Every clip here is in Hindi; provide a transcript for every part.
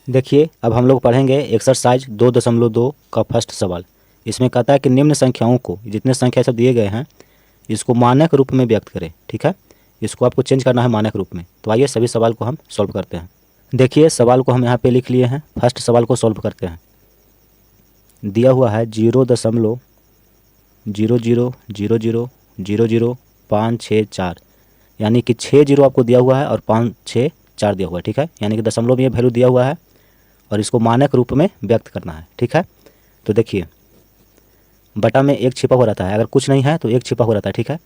देखिए अब हम लोग पढ़ेंगे एक्सरसाइज 2.2 का फर्स्ट सवाल। इसमें कहता है कि निम्न संख्याओं को, जितने संख्या सब दिए गए हैं, इसको मानक रूप में व्यक्त करें। ठीक है, इसको आपको चेंज करना है मानक रूप में। तो आइए सभी सवाल को हम सॉल्व करते हैं। देखिए सवाल को हम यहाँ पे लिख लिए हैं। फर्स्ट सवाल को सॉल्व करते हैं। दिया हुआ है 0.0000000564, यानी कि 6 जीरो आपको दिया हुआ है और 564 दिया हुआ है। ठीक है, यानी कि दशमलव में ये वैल्यू दिया हुआ है और इसको मानक रूप में व्यक्त करना है। ठीक है, तो देखिए बटा में एक छिपा हुआ रहता है, अगर कुछ नहीं है तो एक छिपा हुआ रहता है। ठीक है,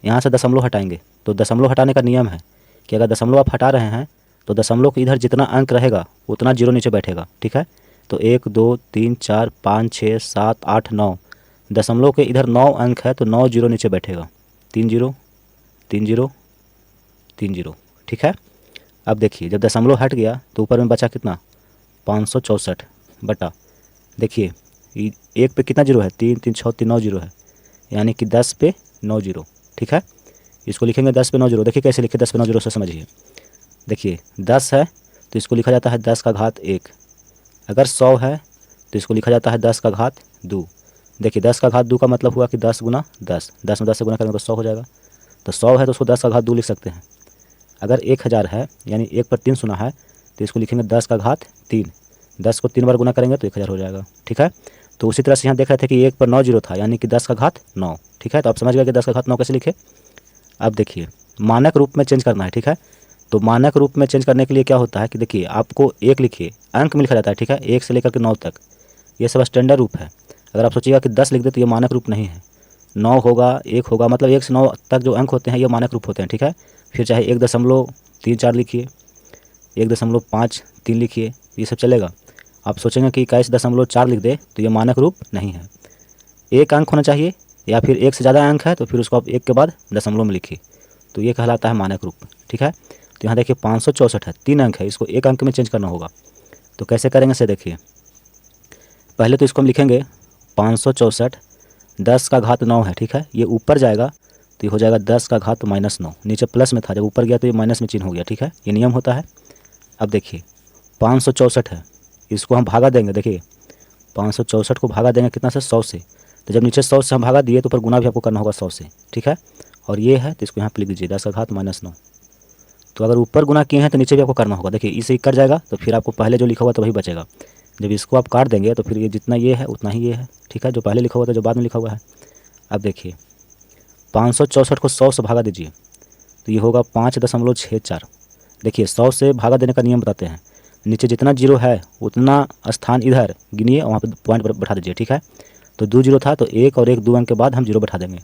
यहाँ से दशमलव हटाएंगे तो दशमलव हटाने का नियम है कि अगर दशमलव आप हटा रहे हैं तो दशमलव के इधर जितना अंक रहेगा उतना जीरो नीचे बैठेगा। ठीक है, तो 1 2 3 4 5 6 7 8 9, दशमलव के इधर 9 अंक है तो 9 जीरो नीचे बैठेगा। 3 जीरो 3 जीरो 3 जीरो। ठीक है, अब देखिए जब दशमलव हट गया तो ऊपर में बचा कितना, 564 बटा, देखिए एक पे कितना जीरो है, 3 3 6 3 9 जीरो है, यानी कि 10 पे 9 जीरो। ठीक है, इसको लिखेंगे 10 पे 9 जीरो। देखिए कैसे लिखे 10 पे 9 जीरो से समझिए। देखिए 10 है तो इसको लिखा जाता है 10 का घात 1। अगर 100 है तो इसको लिखा जाता है 10 का घात 2। देखिए 10 का घात 2 का मतलब हुआ कि 10 गुना 10, 10 में 10 से गुना करेंगे तो 100 हो जाएगा। तो 100 है तो उसको 10 का घात 2 लिख सकते हैं। अगर 1000 है यानी 1 पर 3 सुना है तो इसको लिखेंगे 10 का घात 3। 10 को 3 बार गुना करेंगे तो 1000 हो जाएगा। ठीक है, तो उसी तरह से यहाँ देख रहे थे कि 1 पर 9 जीरो था, यानी कि 10 का घात 9। ठीक है, तो आप समझ गए कि 10 का घात 9 कैसे लिखे। अब देखिए मानक रूप में चेंज करना है। ठीक है, तो मानक रूप में चेंज करने के लिए क्या होता है कि देखिए आपको एक लिखिए, अंक में लिखा जाता है। ठीक है, 1 से लेकर के 9 तक, ये सब स्टैंडर्ड रूप है। अगर आप सोचिएगा कि 10 लिख दे तो ये मानक रूप नहीं है। 9 होगा, 1 होगा, मतलब 1 से 9 तक जो अंक होते हैं ये मानक रूप होते हैं। ठीक है, फिर चाहे 1.34 लिखिए, 1.53 लिखिए, ये सब चलेगा। आप सोचेंगे कि 21.4 लिख दे तो ये मानक रूप नहीं है। एक अंक होना चाहिए या फिर एक से ज़्यादा अंक है तो फिर उसको आप एक के बाद दशमलव में लिखिए, तो ये कहलाता है मानक रूप। ठीक है, तो यहाँ देखिए 564 है, 3 अंक है, इसको एक अंक में चेंज करना होगा। तो कैसे करेंगे से देखिए, पहले तो इसको हम लिखेंगे 564, 10 का घात 9 है। ठीक है, ये ऊपर जाएगा तो ये हो जाएगा 10 का घात -9, नीचे प्लस में था, जब ऊपर गया तो ये माइनस में चिन्ह हो गया। ठीक है, ये नियम होता है। अब देखिए 564 है, इसको हम भागा देंगे। देखिए 564 को भागा देंगे कितना से, 100 से। तो जब नीचे 100 से हम भागा दिए तो ऊपर गुना भी आपको करना होगा 100 से। ठीक है, और ये है तो इसको यहाँ पे लिख दीजिए 10 का घात -9। तो अगर ऊपर गुना किए हैं तो नीचे भी आपको करना होगा। देखिए इसे कट जाएगा तो फिर आपको पहले जो लिखा हुआ तो वही बचेगा। जब इसको आप काट देंगे तो फिर ये जितना ये है उतना ही ये है। ठीक है, जो पहले लिखा हुआ था जो बाद में लिखा हुआ है। अब देखिए 564 को 100 से भागा दीजिए तो ये होगा 5.64। देखिए 100 से भागा देने का नियम बताते हैं, नीचे जितना जीरो है उतना स्थान इधर गिनिए, वहाँ पे पॉइंट पर बैठा दीजिए। ठीक है, तो 2 जीरो था तो 1 और 1 2 अंक के बाद हम जीरो बैठा देंगे।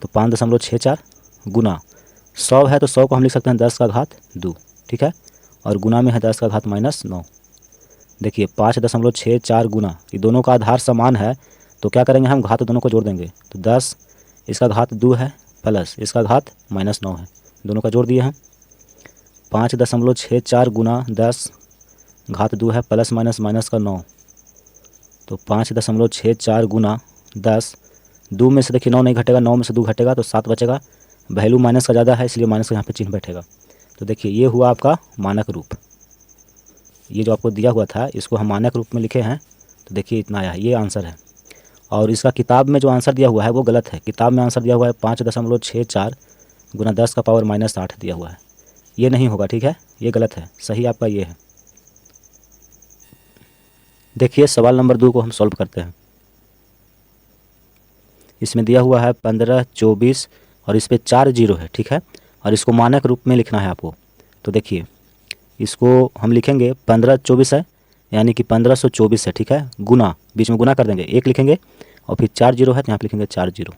तो 5.64 गुना 100 है तो 100 को हम लिख सकते हैं 10 का घात 2। ठीक है, और गुना में है 10 का घात -9। देखिए 5.64 गुना, ये दोनों का आधार समान है तो क्या करेंगे, हम घात दोनों को जोड़ देंगे। तो 10 इसका घात 2 है प्लस इसका घात -9 है, दोनों का जोड़ दिए हैं। 5.64 गुना 10 घात 2 है प्लस माइनस माइनस का 9, तो 5.64 गुना 10, 2 में से देखिए 9 नहीं घटेगा, 9 में से 2 घटेगा तो 7 बचेगा। वैल्यू माइनस का ज़्यादा है इसलिए माइनस का यहाँ पे चिन्ह बैठेगा। तो देखिए ये हुआ आपका मानक रूप। ये जो आपको दिया हुआ था इसको हम मानक रूप में लिखे हैं, तो देखिए इतना आया है, ये आंसर है। और इसका किताब में जो आंसर दिया हुआ है वो गलत है। किताब में आंसर दिया हुआ है 5.64 गुना 10 का पावर -8 दिया हुआ है, ये नहीं होगा। ठीक है, ये गलत है, सही आपका ये है। देखिए सवाल नंबर 2 को हम सॉल्व करते हैं। इसमें दिया हुआ है 15 24 और इस पर 4 जीरो है। ठीक है, और इसको मानक रूप में लिखना है आपको। तो देखिए इसको हम लिखेंगे 15 24 है, यानी कि 1524 है। ठीक है, गुना बीच में गुना कर देंगे, 1 लिखेंगे और फिर 4 जीरो है तो यहाँ पे लिखेंगे 4 जीरो।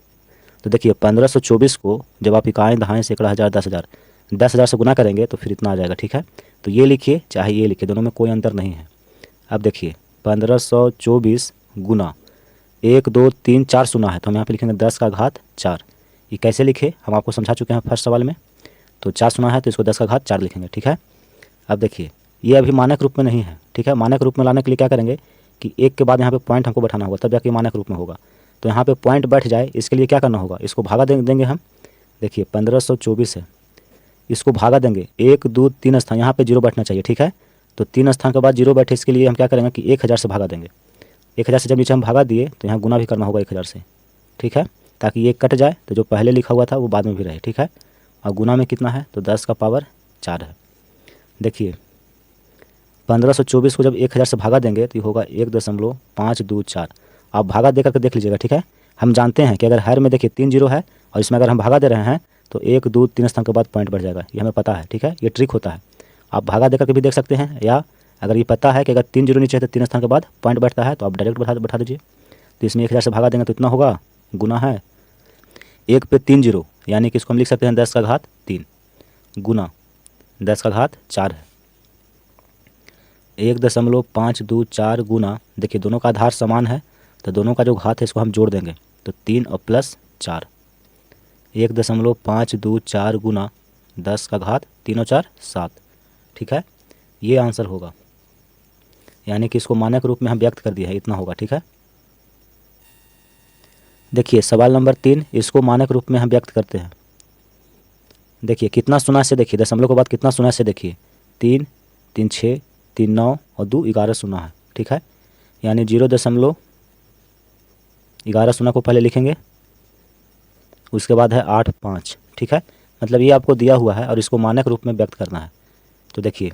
तो देखिए 1524 को जब आप इकाएँ दहाएँ सैकड़ा हज़ार 10,000 से गुना करेंगे तो फिर इतना आ जाएगा। ठीक है, तो ये लिखिए चाहे ये लिखिए, दोनों में कोई अंतर नहीं है। अब देखिए 1524 गुना 1 2 3 4 सुना है तो हम यहाँ पे लिखेंगे 10 का घात 4। ये कैसे लिखे हम आपको समझा चुके हैं फर्स्ट सवाल में। तो 4 सुना है तो इसको 10 का घात 4 लिखेंगे। ठीक है, अब देखिए ये अभी मानक रूप में नहीं है। ठीक है, मानक रूप में लाने के लिए क्या करेंगे कि एक के बाद यहाँ पे पॉइंट हमको बैठाना होगा तब जाके मानक रूप में होगा। तो यहाँ पे पॉइंट बैठ जाए इसके लिए क्या करना होगा, इसको भागा देंगे हम। देखिए 1524 है, इसको भागा देंगे 1 2 3 स्थान, यहाँ पे जीरो बैठना चाहिए। ठीक है, तो 3 स्थान के बाद जीरो बैठे, इसके लिए हम क्या करेंगे कि 1000 से भागा देंगे। 1000 से जब नीचे हम भागा दिए तो यहाँ गुना भी करना होगा 1000 से, ठीक है, ताकि ये कट जाए तो जो पहले लिखा हुआ था वो बाद में भी रहे, ठीक है। और गुना में कितना है तो 10 का पावर 4 है। देखिए 1524 को जब 1000 से भागा देंगे तो ये होगा 1.524। आप भागा दे करके देख लीजिएगा, ठीक है। हम जानते हैं कि अगर हर में देखिए 3 जीरो है और इसमें अगर हम भागा दे रहे हैं तो 1 2 3 स्थान के बाद पॉइंट बढ़ जाएगा, ये हमें पता है, ठीक है। ये ट्रिक होता है, आप भागा दे करके भी देख सकते हैं, या अगर ये पता है कि अगर 3 जीरो नीचे है तो 3 स्थान के बाद पॉइंट बैठता है तो आप डायरेक्ट बैठा दीजिए। तो इसमें 1000 से भागा देंगे तो इतना होगा, गुना है 1 पे 3 जीरो, यानी कि इसको हम लिख सकते हैं 10 का घात 3 गुना 10 का घात 4 है। 1.524 गुना, देखिए दोनों का आधार समान है तो दोनों का जो घात है इसको हम जोड़ देंगे तो 3 और प्लस 4। 1.524 गुना 10 का घात 3 और 4 7, ठीक है। ये आंसर होगा, यानी कि इसको मानक रूप में हम व्यक्त कर दिया है, इतना होगा, ठीक है। देखिए सवाल नंबर 3, इसको मानक रूप में हम व्यक्त करते हैं। देखिए कितना सुना से, देखिए दशमलव के बाद कितना सुना से, देखिए 3 3 6 3 9 और 2 11 सुना है, ठीक है। यानी 0.11 सुना को पहले लिखेंगे, उसके बाद है 8 5, ठीक है। मतलब ये आपको दिया हुआ है और इसको मानक रूप में व्यक्त करना है। तो देखिए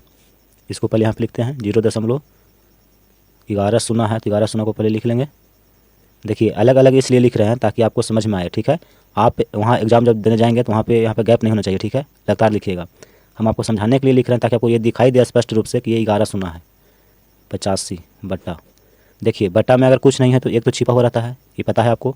इसको पहले यहाँ पे लिखते हैं, 0.11 सुना है तो 11 सुना को पहले लिख लेंगे। देखिए अलग अलग इसलिए लिख रहे हैं ताकि आपको समझ में आए, ठीक है। आप वहाँ एग्जाम जब देने जाएंगे तो वहाँ पे यहाँ पे गैप नहीं होना चाहिए, ठीक है, लगातार लिखिएगा। हम आपको समझाने के लिए लिख रहे हैं ताकि आपको ये दिखाई दे स्पष्ट रूप से कि ये 11 सुना है। 85 बट्टा, देखिए बट्टा में अगर कुछ नहीं है तो एक तो छिपा हो रहता है, ये पता है आपको।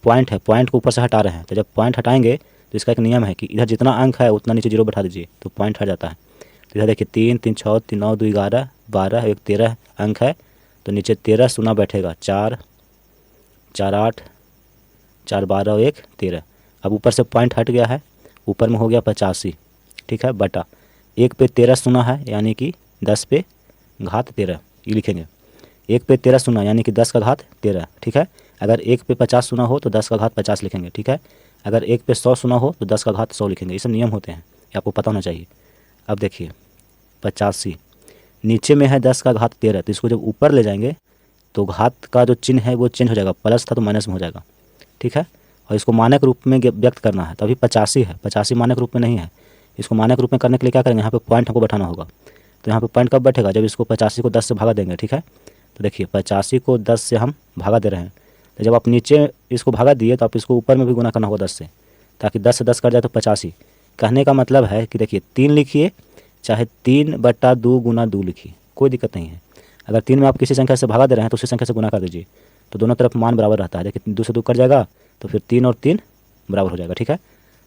पॉइंट है, पॉइंट को ऊपर से हटा रहे हैं, तो जब पॉइंट हटाएंगे तो इसका एक नियम है कि इधर जितना अंक है उतना नीचे जीरो बैठा दीजिए तो पॉइंट हट जाता है। तो इधर देखिए 3 3 6 3 9 2 11 12 1 13 अंक है तो नीचे 13 सुना बैठेगा, 4 4 8 4 12 और 1 13। अब ऊपर से पॉइंट हट गया है, ऊपर में हो गया 85, ठीक है, बटा 1 पे 13 सुना है यानी कि 10 पे घात 13, ये लिखेंगे। 1 पे 13 सुना यानी कि 10 का घात 13, ठीक है। अगर 1 पे 50 सुना हो तो 10 का घात 50 लिखेंगे, ठीक है। अगर 1 पे 100 सुना हो तो 10 का घात 100 लिखेंगे। ये सब नियम होते हैं, ये आपको पता होना चाहिए। अब देखिए 85 नीचे में है 10 का घात 13, तो इसको जब ऊपर ले जाएंगे तो घात का जो चिन्ह है वो चेंज हो जाएगा, प्लस था तो माइनस में हो जाएगा, ठीक है। और इसको मानक रूप में व्यक्त करना है, तो अभी 85 है, 85 मानक रूप में नहीं है। इसको मानक रूप में करने के लिए क्या करेंगे, यहाँ पे पॉइंट हमको बैठाना होगा। तो यहाँ पे पॉइंट कब बैठेगा, जब इसको 85 को 10 से भागा देंगे, ठीक है। तो देखिए 85 को 10 से हम भागा दे रहे हैं, तो जब आप नीचे इसको भागा दिए तो आप इसको ऊपर में भी गुना करना होगा 10 से, ताकि 10 से 10 कट जाए तो 85। कहने का मतलब है कि देखिए 3 लिखिए चाहे 3/2 गुना 2 लिखिए, कोई दिक्कत नहीं है। अगर 3 में आप किसी संख्या से भागा दे रहे हैं तो उसी संख्या से गुना कर दीजिए, तो दोनों तरफ मान बराबर रहता है। देखिए 2 से 2 कट जाएगा तो फिर 3 और 3 बराबर हो जाएगा, ठीक है।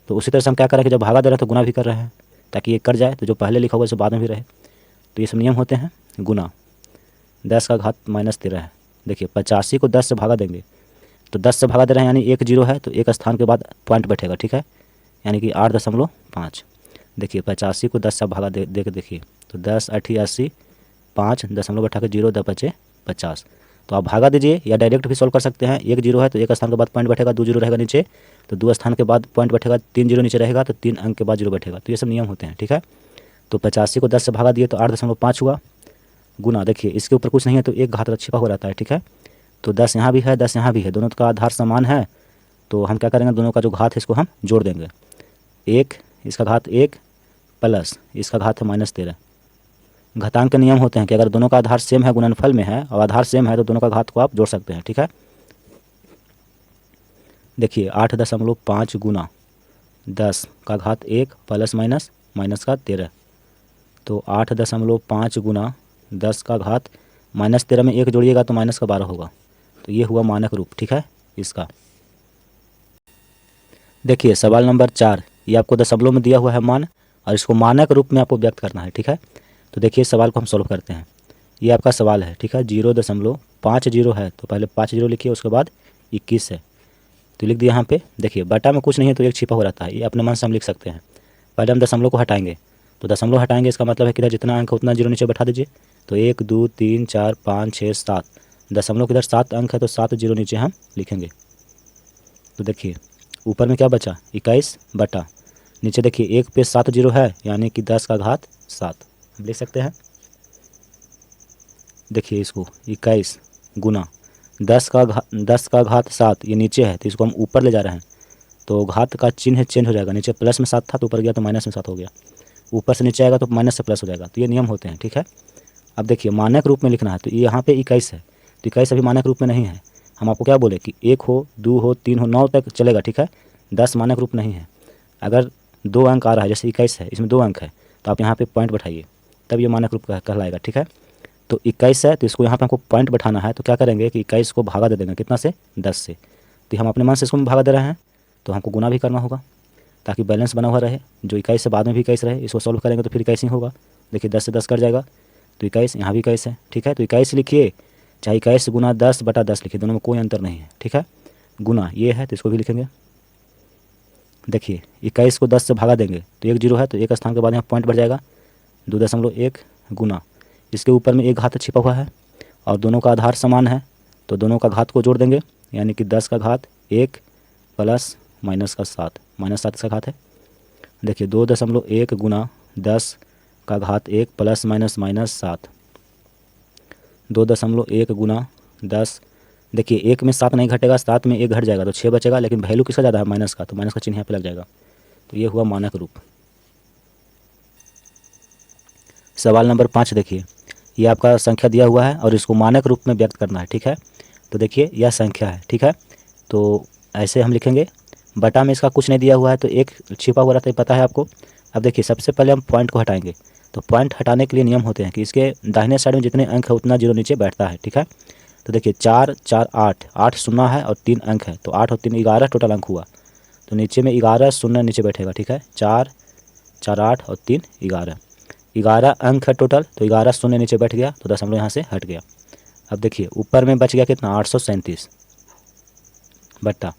तो उसी तरह से हम क्या कर रहे हैं कि जब भागा दे रहे हैं तो गुना भी कर रहे हैं ताकि ये कट जाए तो जो पहले लिखा हुआ है उसे बाद में भी रहे। तो ये सब नियम होते हैं। गुना 10 का घात -13 है। देखिए 85 को 10 से भागा देंगे तो 10 से भागा दे रहे हैं यानी 1 जीरो है तो एक स्थान के बाद पॉइंट बैठेगा, ठीक है, यानी कि 8.5। देखिए 85 को 10 से भागा दे के देखिए तो 10 8 80 5 दशमलव बैठा के 0 10 बचे 50। तो आप भागा दीजिए या डायरेक्ट भी सॉल्व कर सकते हैं। 1 जीरो है तो एक स्थान के बाद पॉइंट बैठेगा, 2 जीरो रहेगा नीचे तो 2 स्थान के बाद पॉइंट बैठेगा, 3 जीरो नीचे रहेगा तो 3 अंक के बाद जीरो बैठेगा। तो ये सब नियम होते हैं, ठीक है। तो 85 को 10 से भागा दिए तो 8.5 हुआ। गुना देखिए इसके ऊपर कुछ नहीं है तो एक घात छिपा हो रहता है, ठीक है। तो 10 यहाँ भी है 10 यहाँ भी है, दोनों का आधार समान है तो हम क्या करेंगे, दोनों का जो घात है इसको हम जोड़ देंगे। 1 इसका घात 1 प्लस इसका घात है -13। घातांक के नियम होते हैं कि अगर दोनों का आधार सेम है, गुणनफल में है और आधार सेम है तो दोनों का घात को आप जोड़ सकते हैं, ठीक है। देखिए 8.5 गुना 10 का घात 1 प्लस माइनस माइनस का 13, तो 8.5 गुना 10 का घात -13 में 1 जोड़िएगा तो माइनस का 12 होगा। तो ये हुआ मानक रूप, ठीक है इसका। देखिए सवाल नंबर 4, ये आपको दशमलव में दिया हुआ है मान और इसको मानक रूप में आपको व्यक्त करना है, ठीक है। तो देखिए सवाल को हम सॉल्व करते हैं। ये आपका सवाल है, ठीक है। 0.50 है तो पहले 5 जीरो लिखिए, उसके बाद 21 है तो लिख दिया यहाँ पे। देखिए बटा में कुछ नहीं है तो एक छिपा हो रहता है, ये अपने मन से हम लिख सकते हैं। पहले हम दशमलव को हटाएंगे, तो दशमलव हटाएंगे इसका मतलब है कि इधर जितना अंक है उतना जीरो नीचे बैठा दीजिए। तो 1 2 3 4 5 6 7, दशमलव के इधर 7 अंक है तो 7 जीरो नीचे हम लिखेंगे। तो देखिए ऊपर में क्या बचा 21 बटा नीचे देखिए 1 पे 7 जीरो है यानी कि 10 का घात 7 हम लिख सकते हैं। देखिए इसको 21 गुना 10 का घात 7, ये नीचे है तो इसको हम ऊपर ले जा रहे हैं, तो घात का चिन्ह चेंज हो जाएगा। नीचे प्लस में 7 था तो ऊपर गया तो माइनस में 7 हो गया, ऊपर से नीचे आएगा तो माइनस से प्लस हो जाएगा। तो ये नियम होते हैं, ठीक है। अब देखिए मानक रूप में लिखना है, तो ये यहाँ पे 21 है, तो 21 अभी मानक रूप में नहीं है। हम आपको क्या बोले कि 1 हो, 2 हो, 3 हो, 9 तक चलेगा, ठीक है। 10 मानक रूप नहीं है। अगर 2 अंक आ रहा है, जैसे 21 है, इसमें 2 अंक है, तो आप यहाँ पे पॉइंट बैठाइए, तब ये मानक रूप कहलाएगा, ठीक है। तो 21 है तो इसको यहाँ पे हमको पॉइंट बैठाना है, तो क्या करेंगे कि 21 को भागा दे देंगे कितना से, 10 से। तो हम अपने मन से इसको भी भागा दे रहे हैं, तो हमको गुना भी करना होगा ताकि बैलेंस बना हुआ रहे, जो 21 से बाद में भी 21 रहे। इसको सॉल्व करेंगे तो फिर 21 ही होगा। देखिए 10 से 10 कट जाएगा तो 21, यहाँ भी 21 है, ठीक है। तो 21 लिखिए, चाहे 21 गुना 10/10 लिखिए, दोनों में कोई अंतर नहीं है, ठीक है। गुना ये है तो इसको भी लिखेंगे। देखिए 21 को 10 से भागा देंगे तो 1 0 है, तो एक स्थान के बाद यहाँ पॉइंट बढ़ जाएगा, 2.1 गुना, इसके ऊपर में एक घात छिपा हुआ है और दोनों का आधार समान है, तो दोनों का घात को जोड़ देंगे, यानी कि 10 का घात 1 प्लस माइनस का 7, -7 इसका घात है। देखिए 2.1 गुना 10 का घात 1 प्लस माइनस 7, 2.1 गुना 10। देखिए 1 में 7 नहीं घटेगा, 7 में 1 घट जाएगा तो 6 बचेगा, लेकिन वैल्यू किसका ज़्यादा है, माइनस का, तो माइनस का चिन्ह यहाँ पे लग जाएगा। तो ये हुआ मानक रूप। सवाल नंबर 5 देखिए, ये आपका संख्या दिया हुआ है और इसको मानक रूप में व्यक्त करना है, ठीक है। तो देखिए यह संख्या है, ठीक है, तो ऐसे हम लिखेंगे। बटा में इसका कुछ नहीं दिया हुआ है तो एक छिपा हुआ रहता है, पता है आपको। अब देखिए सबसे पहले हम पॉइंट को हटाएंगे, तो पॉइंट हटाने के लिए नियम होते हैं कि इसके दाहिने साइड में जितने अंक है उतना जीरो नीचे बैठता है, ठीक है। तो देखिए 4 4 8, 8 शून्य है और 3 अंक है, तो 8 और 3 11 टोटल अंक हुआ, तो नीचे में 11 शून्य नीचे बैठेगा, ठीक है। 4 4 8 और 3 11, 11 अंक है टोटल, तो 11 शून्य नीचे बैठ गया, तो दशमलव यहाँ से हट गया। अब देखिए ऊपर में बच गया कितना, 837 बट्टा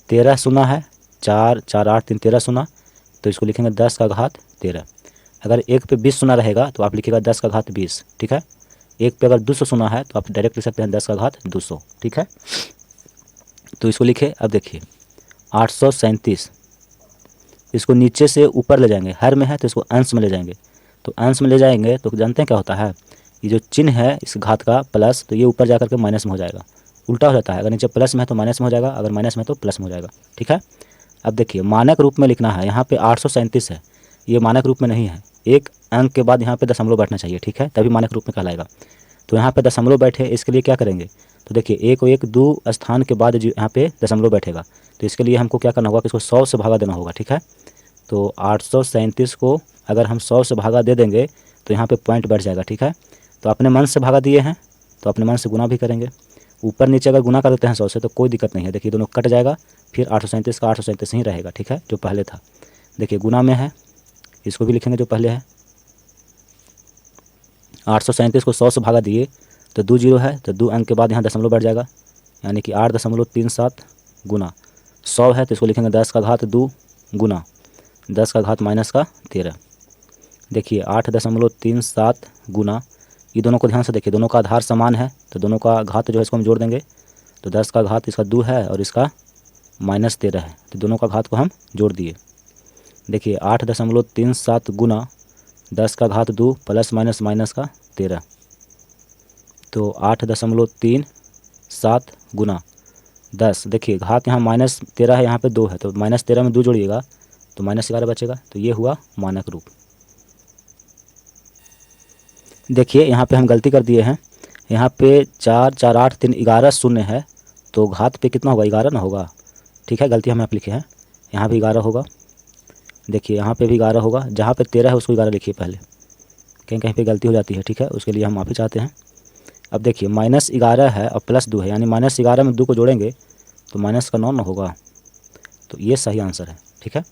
13 शून्य है, 4 4 8 3 13 शून्य, तो इसको लिखेंगे 10 का घात 13। अगर एक पे 20 शून्य रहेगा तो आप लिखिएगा 10 का घात 20, ठीक है। एक पे अगर 200 शून्य है तो आप डायरेक्ट लिख सकते हैं 10 का घात 200, ठीक है। तो इसको लिखे। अब देखिए 837, इसको नीचे से ऊपर ले जाएंगे, हर में है तो इसको अंश में ले जाएंगे, तो अंश में ले जाएंगे तो जानते हैं क्या होता है, ये जो चिन्ह है इस घात का प्लस, तो ये ऊपर जाकर के माइनस में हो जाएगा, उल्टा हो जाता है। अगर नीचे प्लस में है तो माइनस में हो जाएगा, अगर माइनस में है तो प्लस में हो जाएगा, ठीक है। अब देखिए मानक रूप में लिखना है, यहाँ पे 837 है, ये मानक रूप में नहीं है, एक अंक के बाद यहाँ पे दशमलव बैठना चाहिए, ठीक है, तभी मानक रूप में कहलाएगा। तो यहाँ पे दशमलव बैठे, इसके लिए क्या करेंगे, तो देखिए 1 और 1 2 स्थान के बाद जो यहाँ पे दशमलव बैठेगा, तो इसके लिए हमको क्या करना होगा कि इसको 100 से भागा देना होगा, ठीक है। तो 837 को अगर हम 100 से भागा दे देंगे तो यहाँ पे पॉइंट बैठ जाएगा, ठीक है। तो अपने मन से भागा दिए हैं तो अपने मन से गुना भी करेंगे, ऊपर नीचे अगर गुना कर देते हैं 100 से तो कोई दिक्कत नहीं है। देखिए दोनों कट जाएगा, फिर 837 का 837 ही रहेगा, ठीक है, जो पहले था। देखिए गुना में है, इसको भी लिखेंगे जो पहले है। 837 को 100 से भागा दिए तो 2 जीरो है, तो 2 अंक के बाद यहाँ दशमलव बैठ जाएगा, यानी कि 8.37 गुना 100 है, तो इसको लिखेंगे 10 का घात 2 गुना 10 का घात -13। देखिए 8.37 गुना, ये दोनों को ध्यान से देखिए, दोनों का आधार समान है, तो दोनों का घात जो है इसको हम जोड़ देंगे, तो 10 का घात इसका 2 है और इसका -13 है, तो दोनों का घात को हम जोड़ दिए। देखिए 8.37 गुना 10 का घात 2 प्लस माइनस का 13, तो 8.37 गुना 10। देखिए घात यहाँ -13 है, यहाँ पे 2 है, तो -13 में 2 जोड़िएगा तो -11 बचेगा, तो ये हुआ मानक रूप। देखिए यहाँ पे हम गलती कर दिए हैं, यहाँ पे 4 4 8 3 11 शून्य है, तो घात पे कितना होगा, 11 ना होगा, ठीक है, गलती हम यहाँ पे लिखे हैं, यहाँ भी 11 होगा। देखिए यहाँ पे भी 11 होगा, जहाँ पे 13 है उसको 11 लिखिए पहले, कहीं कहीं पे गलती हो जाती है, ठीक है, उसके लिए हम माफ़ी चाहते हैं। अब देखिए -11 है और +2 है, यानी -11 में 2 को जोड़ेंगे तो माइनस का 9 ना होगा, तो ये सही आंसर है, ठीक है।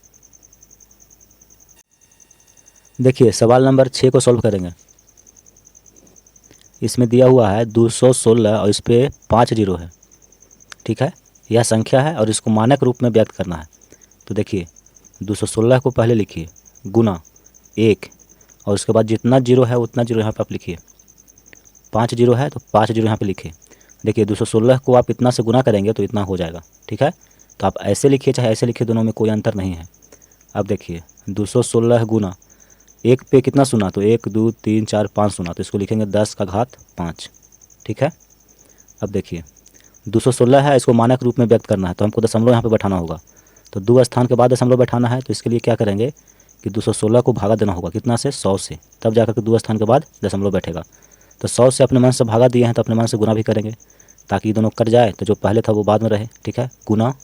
देखिए सवाल नंबर 6 को सॉल्व करेंगे। इसमें दिया हुआ है 216 और इस पर 5 जीरो है, ठीक है, यह संख्या है और इसको मानक रूप में व्यक्त करना है। तो देखिए 216 को पहले लिखिए गुना 1 और उसके बाद जितना जीरो है उतना जीरो यहाँ पर आप लिखिए, 5 जीरो है तो 5 जीरो यहाँ पे लिखिए। देखिए 216 को आप इतना से गुना करेंगे तो इतना हो जाएगा, ठीक है, तो आप ऐसे लिखिए चाहे ऐसे लिखिए, दोनों में कोई अंतर नहीं है। अब देखिए 216 गुना एक पे कितना शून्य, तो 1 2 3 4 5 शून्य, तो इसको लिखेंगे 10 का घात 5। ठीक है। अब देखिए 216 है, इसको मानक रूप में व्यक्त करना है तो हमको दशमलव यहाँ पे बैठाना होगा। तो 2 स्थान के बाद दशमलव बैठाना है, तो इसके लिए क्या करेंगे कि 216 को भागा देना होगा कितना से, 100 से, तब जाकर के 2 स्थान के बाद दशमलव बैठेगा। तो 100 से अपने मन से भागा दिए हैं तो अपने मन से गुना भी करेंगे ताकि दोनों कट जाए, तो जो पहले था वो बाद में रहे। ठीक है, गुना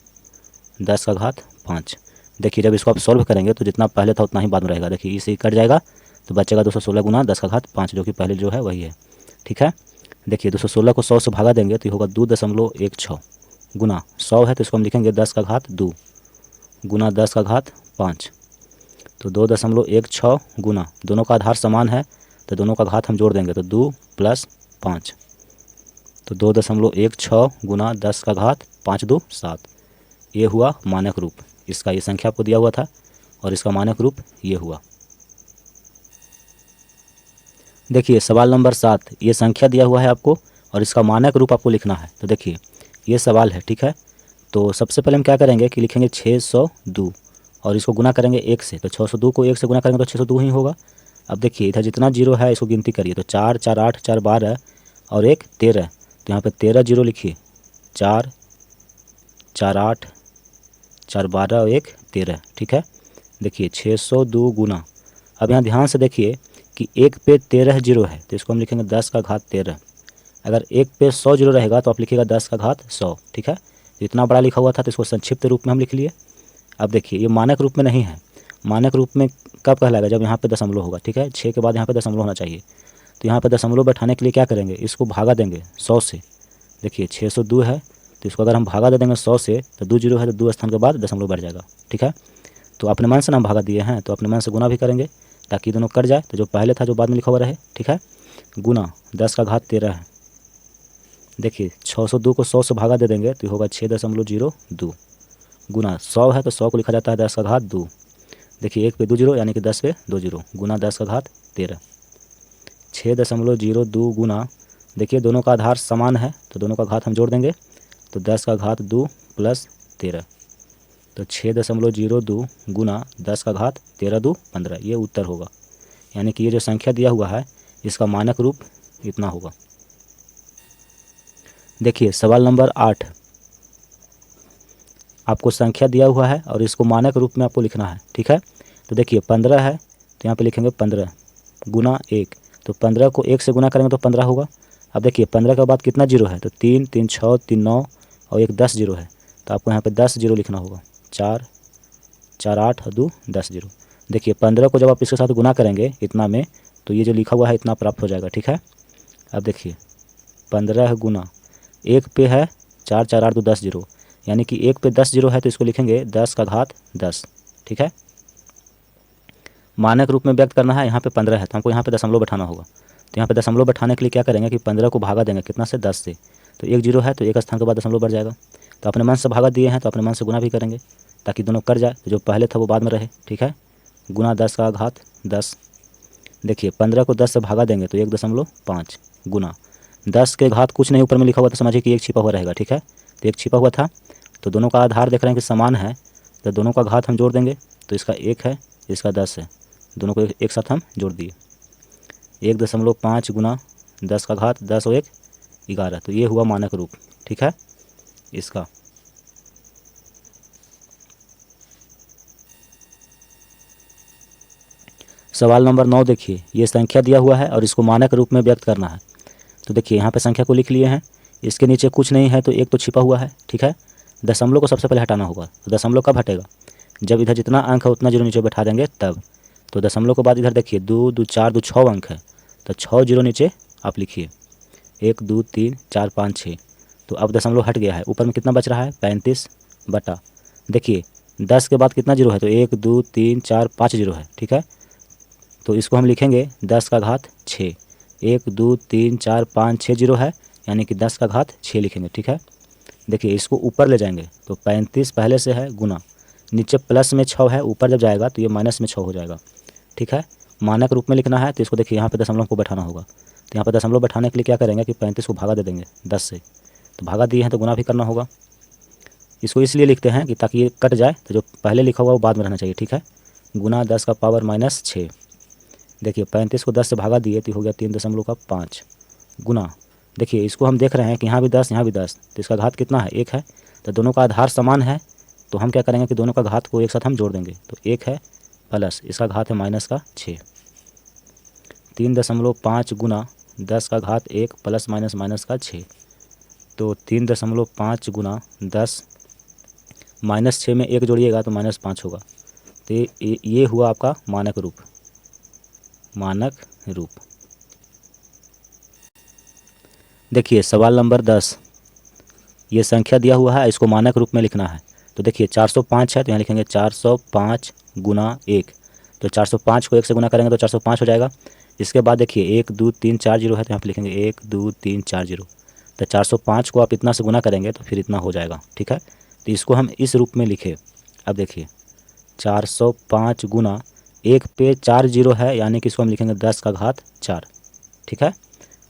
10 का घात 5। देखिए जब इसको आप सॉल्व करेंगे तो जितना पहले था उतना ही बाद में रहेगा। देखिए इसे कट जाएगा तो बचेगा 216 गुना 10 का घात 5, जो कि पहले जो है वही है। ठीक है, देखिए 216 को 100 से भागा देंगे तो ये होगा 2.16 गुना 100 है तो इसको हम लिखेंगे 10 का घात 2 गुना 10 का घात 5। तो 2.16 गुना, दोनों का आधार समान है तो दोनों का घात हम जोड़ देंगे तो 2 + 5, तो 2.16 गुना 10 का घात 5 2 7। ये हुआ मानक रूप इसका, ये संख्या आपको दिया हुआ था और इसका मानक रूप ये हुआ। देखिए सवाल नंबर 7, ये संख्या दिया हुआ है आपको और इसका मानक रूप आपको लिखना है। तो देखिए ये सवाल है, ठीक है। तो सबसे पहले हम क्या करेंगे कि लिखेंगे 602 और इसको गुना करेंगे 1 से, तो 602 को 1 से गुना करेंगे तो 602 ही होगा। अब देखिए इधर जितना जीरो है इसको गिनती करिए, तो 4 4 8 4 12 और 1 13, तो यहाँ पे 13 जीरो लिखिए, 4 4 8 4 12 और 1 13। ठीक है, देखिए 602 गुना, अब यहाँ ध्यान से देखिए कि 1 पे 13 जीरो है तो इसको हम लिखेंगे 10 का घात 13। अगर 1 पे 100 जीरो रहेगा तो आप लिखिएगा 10 का घात 100। ठीक है, इतना बड़ा लिखा हुआ था तो इसको संक्षिप्त रूप में हम लिख लिए। अब देखिए ये मानक रूप में नहीं है, मानक रूप में कब कहलाएगा, जब यहाँ पे दशमलव होगा। ठीक है, 6 के बाद यहाँ पे दशमलव होना चाहिए। तो यहाँ पे दशमलव बैठाने के लिए क्या करेंगे, इसको भागा देंगे 100 से। देखिए 602 है तो इसको अगर हम भागा दे देंगे 100 से तो 2 जीरो है तो 2 स्थान के बाद दशमलव बैठ जाएगा। ठीक है, तो अपने मन से ना हम भागा दिए हैं तो अपने मन से गुना भी करेंगे ताकि दोनों कट जाए, तो जो पहले था जो बाद में लिखा हुआ रहे। ठीक है, गुना 10 का घात 13 है। देखिए 602 को 100 से भागा दे देंगे तो होगा 6.02 गुना 100 है तो 100 को लिखा जाता है 10 का घात 2। देखिए 1 पे 2 जीरो यानी कि 10 पे 2 जीरो गुना 10 का घात 13, 6.02 गुना, देखिए दोनों का आधार समान है तो दोनों का घात हम जोड़ देंगे, तो 10 का घात 2 + 13, तो 6.02 गुना 10 का घात 13 2 15, ये उत्तर होगा। यानी कि ये जो संख्या दिया हुआ है इसका मानक रूप इतना होगा। देखिए सवाल नंबर 8, आपको संख्या दिया हुआ है और इसको मानक रूप में आपको लिखना है। ठीक है, तो देखिए 15 है तो यहाँ पे लिखेंगे 15 गुना 1, तो 15 को 1 से गुना करेंगे तो 15 होगा। अब देखिए 15 के बाद कितना जीरो है, तो 3 3 6 3 9 और 1 10 जीरो है, तो आपको यहाँ पे 10 जीरो लिखना होगा, 4 4 8 और 2 10 जीरो। देखिए 15 को जब आप इसके साथ गुना करेंगे इतना में तो ये जो लिखा हुआ है इतना प्राप्त हो जाएगा। ठीक है, अब देखिए 15 गुना 1 पे है 4 4 8 2 10 जीरो, यानी कि 1 पे 10 जीरो है तो इसको लिखेंगे 10 का घात 10। ठीक है, मानक रूप में व्यक्त करना है, यहाँ पे 15 है तो हमको यहाँ पे दशमलव बैठाना होगा। तो यहाँ पे दशमलव बैठाने के लिए क्या करेंगे कि 15 को भागा देंगे कितना से, 10 से, तो 1 जीरो है तो 1 स्थान के बाद दशमलव बढ़ जाएगा। तो अपने मन से भागा दिए हैं तो अपने मन से गुना भी करेंगे ताकि दोनों कट जाए, तो जो पहले था वो बाद में रहे। ठीक है, गुना 10 का घात 10। देखिए 15 को 10 से भागा देंगे तो 1.5 गुना 10 के घात कुछ नहीं ऊपर में लिखा हुआ तो समझिए कि 1 छिपा हुआ रहेगा। ठीक है, तो 1 छिपा हुआ था तो दोनों का आधार देख रहे हैं कि समान है तो दोनों का घात हम जोड़ देंगे, तो इसका 1 है इसका 10 है, दोनों को एक साथ हम जोड़ दिए, 1.5 गुना 10 का घात 10 और 1 11, तो ये हुआ मानक रूप। ठीक है, इसका सवाल नंबर 9 देखिए, ये संख्या दिया हुआ है और इसको मानक रूप में व्यक्त करना है। तो देखिए यहाँ पे संख्या को लिख लिए हैं, इसके नीचे कुछ नहीं है तो 1 तो छिपा हुआ है। ठीक है, दशमलव को सबसे पहले हटाना होगा, तो दशमलव कब हटेगा, जब इधर जितना अंक है उतना जीरो नीचे बैठा देंगे तब। तो दशमलव के बाद इधर देखिए 2 2 4 2 6 अंक है तो 6 जीरो नीचे आप लिखिए, 1 2 3 4 5 6, तो अब दशमलव हट गया है, ऊपर में कितना बच रहा है 35 बटा, देखिए 10 के बाद कितना जीरो है तो 1 2 3 4 5 जीरो है। ठीक है, तो इसको हम लिखेंगे 10 का घात 6, 1 2 3 4 5 6 जीरो है यानी कि 10 का घात 6 लिखेंगे। ठीक है, देखिए इसको ऊपर ले जाएंगे तो 35 पहले से है गुना, नीचे प्लस में 6 है, ऊपर जब जाएगा तो ये माइनस में 6 हो जाएगा। ठीक है, मानक रूप में लिखना है तो इसको देखिए यहाँ पे दशमलव को बैठाना होगा, तो यहाँ पे दशमलव बैठाने के लिए क्या करेंगे कि 35 को भागा दे देंगे 10 से, तो भागा दिए हैं तो गुना भी करना होगा। इसको इसलिए लिखते हैं कि ताकि ये कट जाए, तो जो पहले लिखा हुआ वो बाद में रहना चाहिए। ठीक है, गुना 10 का पावर -6, देखिए 35 को 10 से भागा दिए तो हो गया 3.5 गुना, देखिए इसको हम देख रहे हैं कि यहाँ भी 10 यहाँ भी 10, तो इसका घात कितना है, 1 है। तो दोनों का आधार समान है, तो हम क्या करेंगे कि दोनों का घात को एक साथ हम जोड़ देंगे। तो 1 है प्लस इसका घात है -6, 3.5 गुना 10 का घात 1 प्लस -6। तो 3.5 गुना 10 -6 में 1 जोड़िएगा तो -5 होगा। तो ये हुआ आपका मानक रूप। मानक रूप। देखिए सवाल नंबर 10, ये संख्या दिया हुआ है, इसको मानक रूप में लिखना है। तो देखिए 405 है, तो यहाँ लिखेंगे 405 गुना 1। तो 405 को 1 से गुना करेंगे तो 405 हो जाएगा। इसके बाद देखिए 1 2 3 4 0 है, तो यहाँ पे लिखेंगे 1 2 3 4 0। तो 405 को आप इतना से गुना करेंगे तो फिर इतना हो जाएगा, ठीक है। तो इसको हम इस रूप में लिखे। अब देखिए 405 गुना 1 पे 4 0 है, यानी कि इसको हम लिखेंगे 10 का घात 4, ठीक है।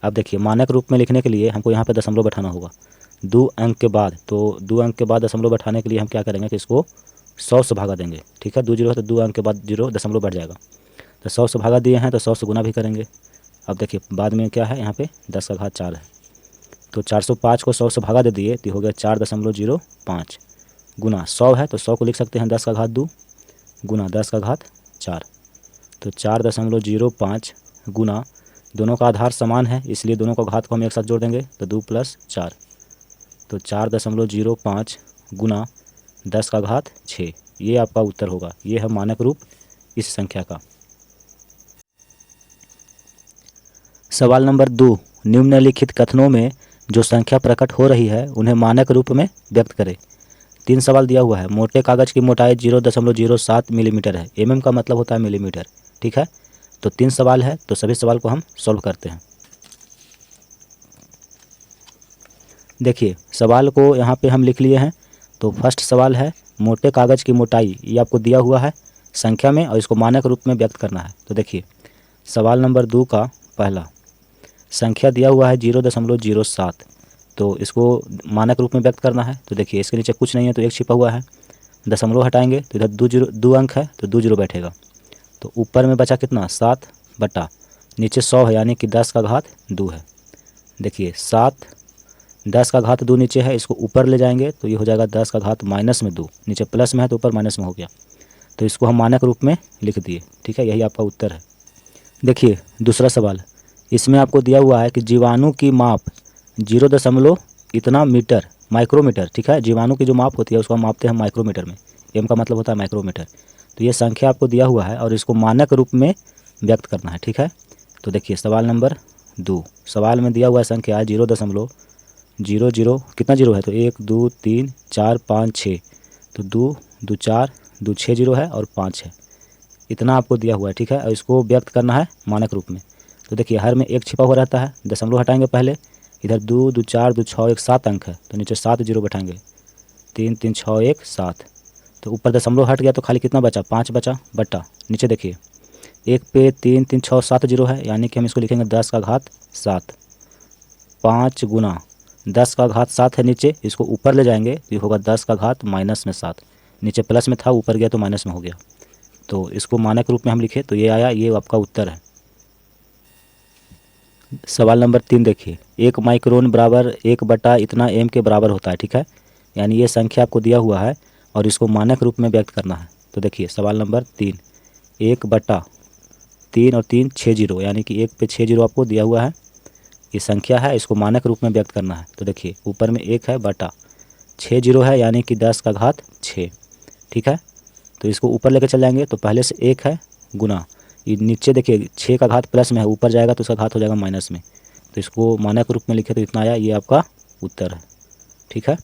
अब देखिए मानक रूप में लिखने के लिए हमको यहाँ पे दशमलव बैठाना होगा 2 अंक के बाद। तो 2 अंक के बाद दशमलव बैठाने के लिए हम क्या करेंगे कि इसको 100 से भागा देंगे, ठीक है। 2 0 है तो 2 अंक के बाद 0 दशमलव बढ़ जाएगा। तो 100 से भागा दिए हैं तो 100 से गुना भी करेंगे। अब देखिए बाद में क्या है, यहाँ पे 10 का घात 4 है। तो 405 को 100 से भागा दे दिए तो हो गया 4.05 गुना 100 है, तो 100 को लिख सकते हैं 10 का घात 2 गुना 10 का घात 4। तो 4.05 गुना, दोनों का आधार समान है इसलिए दोनों का घात को हम एक साथ जोड़ देंगे, तो 2 + 4। तो 4.05 गुना 10 का घात 6, ये आपका उत्तर होगा। ये है मानक रूप इस संख्या का। सवाल नंबर 2, निम्नलिखित कथनों में जो संख्या प्रकट हो रही है उन्हें मानक रूप में व्यक्त करें। 3 सवाल दिया हुआ है। मोटे कागज़ की मोटाई 0.07 मिलीमीटर है। mm का मतलब होता है मिलीमीटर, ठीक है। तो 3 सवाल है, तो सभी सवाल को हम सॉल्व करते हैं। देखिए सवाल को यहाँ पे हम लिख लिए हैं। तो फर्स्ट सवाल है मोटे कागज़ की मोटाई, ये आपको दिया हुआ है संख्या में और इसको मानक रूप में व्यक्त करना है। तो देखिए सवाल नंबर 2 का पहला संख्या दिया हुआ है 0.07, तो इसको मानक रूप में व्यक्त करना है। तो देखिए इसके नीचे कुछ नहीं है तो 1 छिपा हुआ है, दशमलव हटाएंगे तो इधर 2 अंक है तो 2 0 बैठेगा। तो ऊपर में बचा कितना 7 बटा नीचे 100 है, यानी कि 10 का घात 2 है। देखिए 7 10 का घात 2 नीचे है, इसको ऊपर ले जाएंगे तो ये हो जाएगा 10 का घात -2। नीचे प्लस में है तो ऊपर माइनस में हो गया, तो इसको हम मानक रूप में लिख दिए, ठीक है। यही आपका उत्तर है। देखिए दूसरा सवाल, इसमें आपको दिया हुआ है कि जीवाणु की माप 0 इतना मीटर माइक्रोमीटर, ठीक है। जीवाणु की जो माप होती है उसको हम मापते हैं माइक्रोमीटर में, एम का मतलब होता है माइक्रोमीटर। तो ये संख्या आपको दिया हुआ है और इसको मानक रूप में व्यक्त करना है, ठीक है। तो देखिए सवाल नंबर 2, सवाल में दिया हुआ संख्या है 0.00 कितना जीरो है, तो 1 2 3 4 5 6, तो 2 2 4 2 6 0 है और 5 है, इतना आपको दिया हुआ है, ठीक है। और इसको व्यक्त करना है मानक रूप में। तो देखिए हर में 1 छिपा हुआ रहता है, दशमलव हटाएंगे पहले, इधर 2 2 4 2 6 1 7 अंक है तो नीचे 7 0 बैठाएंगे, 3 3 6 1 7। तो ऊपर दशमलव हट गया तो खाली कितना बचा 5 बचा, बटा नीचे देखिए 1 पे 3 3 6 7 0 है, यानी कि हम इसको लिखेंगे 10 का घात 7। 5 गुना 10 का घात 7 है नीचे, इसको ऊपर ले जाएंगे तो ये होगा 10 का घात -7। नीचे प्लस में था ऊपर गया तो माइनस में हो गया, तो इसको मानक रूप में हम लिखे तो ये आया, ये आपका उत्तर है। सवाल नंबर 3 देखिए, 1 माइक्रोन बराबर 1 बटा इतना एम के बराबर होता है, ठीक है। यानी ये संख्या आपको दिया हुआ है और इसको मानक रूप में व्यक्त करना है। तो देखिए सवाल नंबर 3, 1 बटा 3 और 3 6 0, यानी कि 1 पे 6 0 आपको दिया हुआ है, ये संख्या है, इसको मानक रूप में व्यक्त करना है। तो देखिए ऊपर में 1 है बटा 6 0 है, यानी कि 10 का घात 6, ठीक है। तो इसको ऊपर लेकर चल जाएंगे तो पहले से 1 है गुना, ये नीचे देखिए 6 का घात प्लस में है, ऊपर जाएगा तो उसका घात हो जाएगा माइनस में, तो इसको मानक रूप में लिखे तो इतना आया, ये आपका उत्तर है, ठीक है।